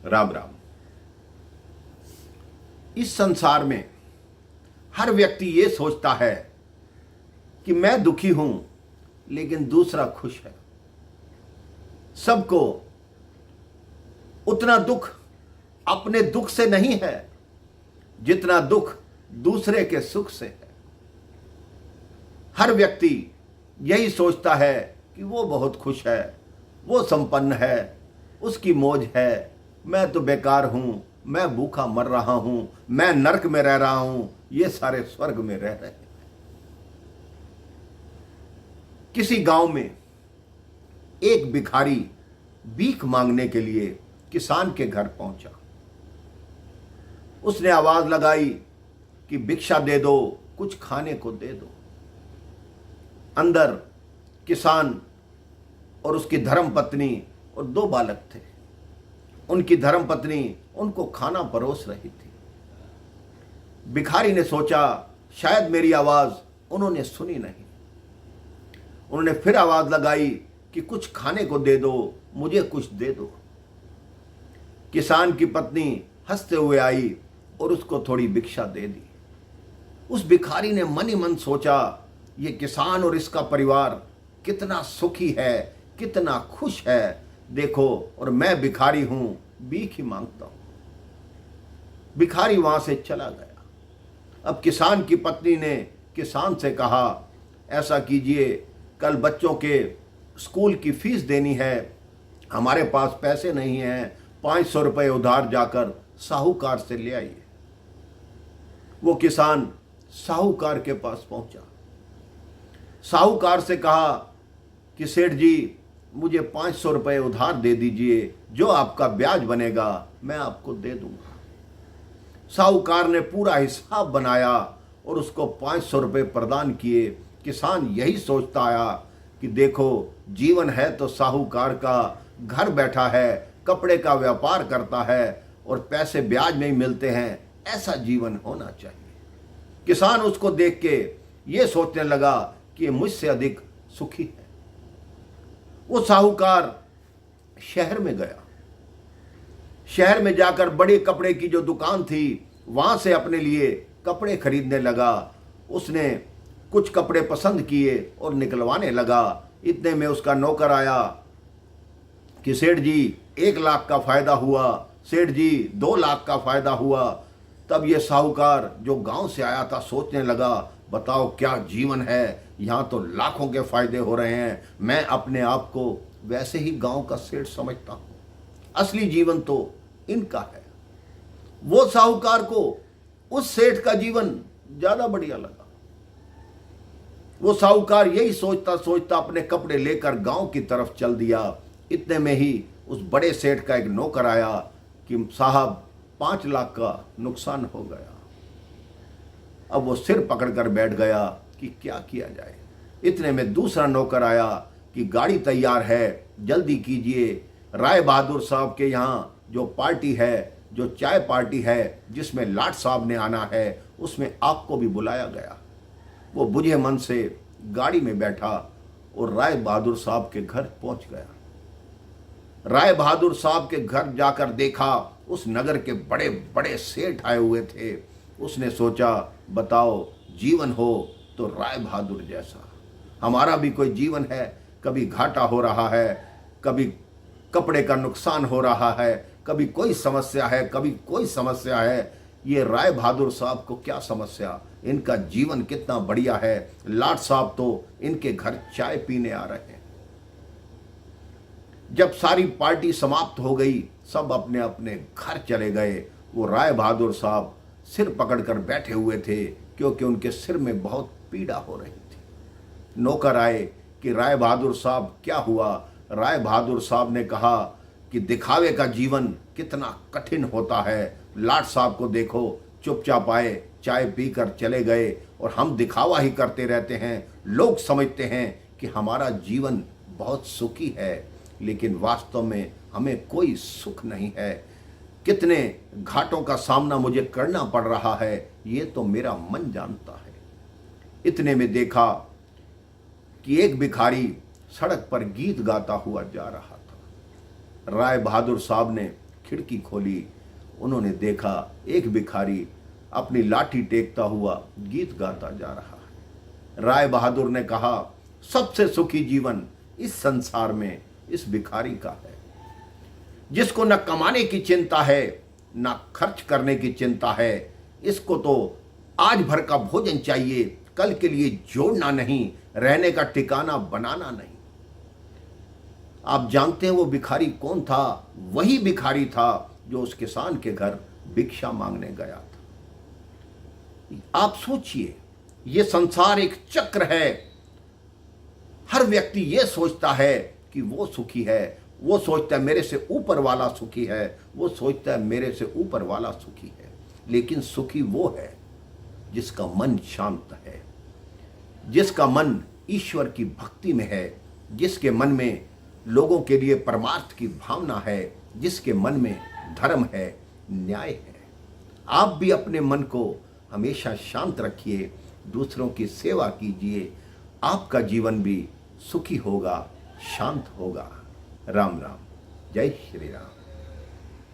राम राम। इस संसार में हर व्यक्ति ये सोचता है कि मैं दुखी हूं लेकिन दूसरा खुश है। सबको उतना दुख अपने दुख से नहीं है जितना दुख दूसरे के सुख से है। हर व्यक्ति यही सोचता है कि वो बहुत खुश है, वो संपन्न है, उसकी मौज है, मैं तो बेकार हूं, मैं भूखा मर रहा हूं, मैं नरक में रह रहा हूं, ये सारे स्वर्ग में रह रहे हैं। किसी गांव में एक भिखारी भीख मांगने के लिए किसान के घर पहुंचा। उसने आवाज लगाई कि भिक्षा दे दो, कुछ खाने को दे दो। अंदर किसान और उसकी धर्मपत्नी और दो बालक थे। उनकी धर्मपत्नी उनको खाना परोस रही थी। भिखारी ने सोचा शायद मेरी आवाज उन्होंने सुनी नहीं। उन्होंने फिर आवाज लगाई कि कुछ खाने को दे दो, मुझे कुछ दे दो। किसान की पत्नी हंसते हुए आई और उसको थोड़ी भिक्षा दे दी। उस भिखारी ने मन ही मन सोचा ये किसान और इसका परिवार कितना सुखी है, कितना खुश है, देखो, और मैं भिखारी हूं, भीख ही मांगता हूं। भिखारी वहां से चला गया। अब किसान की पत्नी ने किसान से कहा ऐसा कीजिए, कल बच्चों के स्कूल की फीस देनी है, हमारे पास पैसे नहीं हैं, 500 रुपये उधार जाकर साहूकार से ले आइए। वो किसान साहूकार के पास पहुंचा। साहूकार से कहा कि सेठ जी मुझे 500 रुपये उधार दे दीजिए, जो आपका ब्याज बनेगा मैं आपको दे दूंगा। साहूकार ने पूरा हिसाब बनाया और उसको 500 रुपये प्रदान किए। किसान यही सोचता आया कि देखो, जीवन है तो साहूकार का, घर बैठा है, कपड़े का व्यापार करता है और पैसे ब्याज में ही मिलते हैं, ऐसा जीवन होना चाहिए। किसान उसको देख के ये सोचने लगा कि मुझसे अधिक सुखी है। वो साहूकार शहर में गया। शहर में जाकर बड़े कपड़े की जो दुकान थी वहां से अपने लिए कपड़े खरीदने लगा। उसने कुछ कपड़े पसंद किए और निकलवाने लगा। इतने में उसका नौकर आया कि सेठ जी 1 लाख का फायदा हुआ, सेठ जी 2 लाख का फायदा हुआ। तब ये साहूकार जो गांव से आया था सोचने लगा, बताओ क्या जीवन है, यहाँ तो लाखों के फायदे हो रहे हैं, मैं अपने आप को वैसे ही गांव का सेठ समझता हूँ, असली जीवन तो इनका है। वो साहूकार को उस सेठ का जीवन ज्यादा बढ़िया लगा। वो साहूकार यही सोचता सोचता अपने कपड़े लेकर गांव की तरफ चल दिया। इतने में ही उस बड़े सेठ का एक नौकर आया कि साहब 5 लाख का नुकसान हो गया। अब वो सिर पकड़कर बैठ गया कि क्या किया जाए। इतने में दूसरा नौकर आया कि गाड़ी तैयार है, जल्दी कीजिए, राय बहादुर साहब के यहाँ जो पार्टी है, जो चाय पार्टी है जिसमें लाट साहब ने आना है, उसमें आपको भी बुलाया गया। वो बुझे मन से गाड़ी में बैठा और राय बहादुर साहब के घर पहुंच गया। राय बहादुर साहब के घर जाकर देखा उस नगर के बड़े बड़े सेठ आए हुए थे। उसने सोचा बताओ, जीवन हो तो राय बहादुर जैसा, हमारा भी कोई जीवन है, कभी घाटा हो रहा है, कभी कपड़े का नुकसान हो रहा है, कभी कोई समस्या है, कभी कोई समस्या है। ये राय बहादुर साहब को क्या समस्या, इनका जीवन कितना बढ़िया है, लाट साहब तो इनके घर चाय पीने आ रहे हैं। जब सारी पार्टी समाप्त हो गई, सब अपने अपने घर चले गए। वो राय बहादुर साहब सिर पकड़कर बैठे हुए थे क्योंकि उनके सिर में बहुत पीड़ा हो रही थी। नौकर आए कि राय बहादुर साहब क्या हुआ। राय बहादुर साहब ने कहा कि दिखावे का जीवन कितना कठिन होता है, लाट साहब को देखो, चुपचाप आए, चाय पीकर चले गए और हम दिखावा ही करते रहते हैं। लोग समझते हैं कि हमारा जीवन बहुत सुखी है, लेकिन वास्तव में हमें कोई सुख नहीं है। कितने घाटों का सामना मुझे करना पड़ रहा है, ये तो मेरा मन जानता है। इतने में देखा कि एक भिखारी सड़क पर गीत गाता हुआ जा रहा था। राय बहादुर साहब ने खिड़की खोली, उन्होंने देखा एक भिखारी अपनी लाठी टेकता हुआ गीत गाता जा रहा है। राय बहादुर ने कहा, सबसे सुखी जीवन इस संसार में इस भिखारी का है, जिसको न कमाने की चिंता है न खर्च करने की चिंता है। इसको तो आज भर का भोजन चाहिए, कल के लिए जोड़ना नहीं, रहने का ठिकाना बनाना नहीं। आप जानते हैं वो भिखारी कौन था? वही भिखारी था जो उस किसान के घर भिक्षा मांगने गया था। आप सोचिए, ये संसार एक चक्र है। हर व्यक्ति ये सोचता है कि वो सुखी है, वो सोचता है मेरे से ऊपर वाला सुखी है, वो सोचता है मेरे से ऊपर वाला सुखी है। लेकिन सुखी वो है जिसका मन शांत है, जिसका मन ईश्वर की भक्ति में है, जिसके मन में लोगों के लिए परमार्थ की भावना है, जिसके मन में धर्म है, न्याय है। आप भी अपने मन को हमेशा शांत रखिए, दूसरों की सेवा कीजिए, आपका जीवन भी सुखी होगा, शांत होगा। राम राम, जय श्री राम।